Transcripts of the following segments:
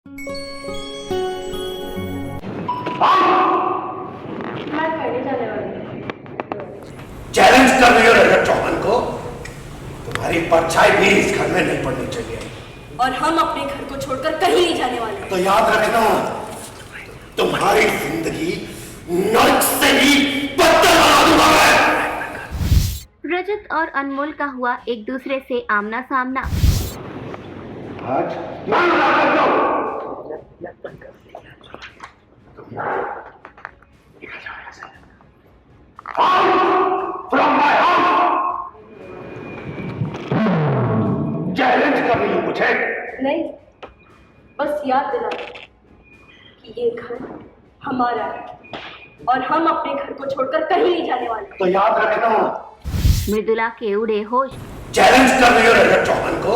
मैं करने जाने वाली हूँ। चैलेंज कर रही हो रजत चौहान को? तुम्हारी परछाई भी इस घर में नहीं पड़नी चाहिए। और हम अपने घर को छोड़कर कहीं नहीं जाने वाले। तो याद रखना, तुम्हारी जिंदगी नर्क से भी बदतर बना दूंगा मैं। रजत और अनमोल का हुआ एक दूसरे से आमना सामना। आज ध्यान रखा जाओ। From my house! चैलेंज कर रही हो मुझे? नहीं, बस याद दिला कि ये घर हमारा है और हम अपने घर को छोड़कर कहीं नहीं जाने वाले। तो याद रखना। मृदुला के उड़े होश। चैलेंज कर रही हो रजत चौहान को?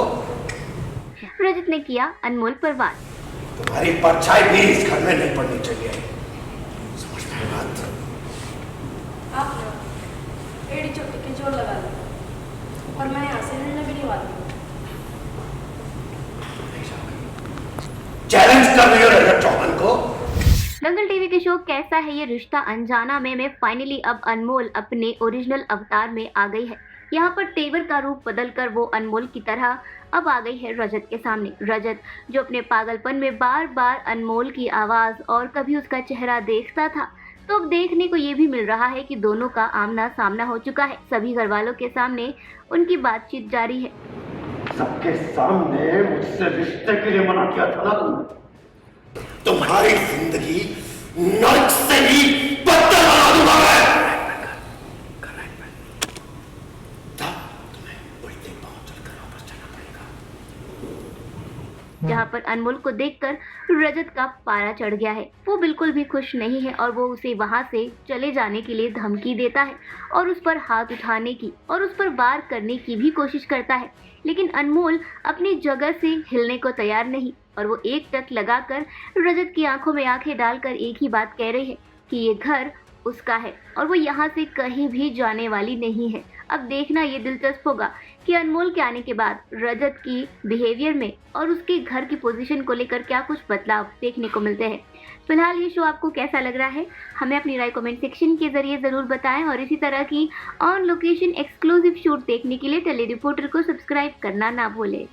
रजत ने किया अनमोल पर वार। तुम्हारी परछाई भी इस घर में नहीं पड़नी चाहिए। समझ में बात? आप लोग एड़ी चोटी के जोर लगा लो और मैं यहाँ से हिलने भी नहीं वाली। चैलेंज कर रही हो रजत चौहान को? दंगल टीवी के शो कैसा है ये रिश्ता अनजाना में फाइनली अब अनमोल अपने ओरिजिनल अवतार में आ गई है। यहाँ पर तेवर का रूप बदलकर वो अनमोल की तरह अब आ गई है रजत के सामने। रजत जो अपने पागलपन में बार बार अनमोल की आवाज और कभी उसका चेहरा देखता था, तो अब देखने को ये भी मिल रहा है कि दोनों का आमना सामना हो चुका है। सभी घर वालों के सामने उनकी बातचीत जारी है। सबके सामने मुझसे रिश्ते के लिए मना किया था ना तुमने? तुम्हारी जिंदगी नर्क से भी बदतर बना दूंगा मैं। जहाँ पर अनमोल को देखकर रजत का पारा चढ़ गया है। वो बिल्कुल भी खुश नहीं है और वो उसे वहाँ से चले जाने के लिए धमकी देता है और उस पर हाथ उठाने की और उस पर वार करने की भी कोशिश करता है। लेकिन अनमोल अपनी जगह से हिलने को तैयार नहीं और वो एक टक लगाकर रजत की आंखों में आंखें डालकर एक ही बात कह रही है कि ये घर उसका है और वो यहाँ से कहीं भी जाने वाली नहीं है। अब देखना ये दिलचस्प होगा कि अनमोल के आने के बाद रजत की बिहेवियर में और उसके घर की पोजीशन को लेकर क्या कुछ बदलाव देखने को मिलते हैं। फिलहाल ये शो आपको कैसा लग रहा है, हमें अपनी राय कमेंट सेक्शन के जरिए ज़रूर बताएं और इसी तरह की ऑन लोकेशन एक्सक्लूसिव शूट देखने के लिए टेली रिपोर्टर को सब्सक्राइब करना ना भूलें।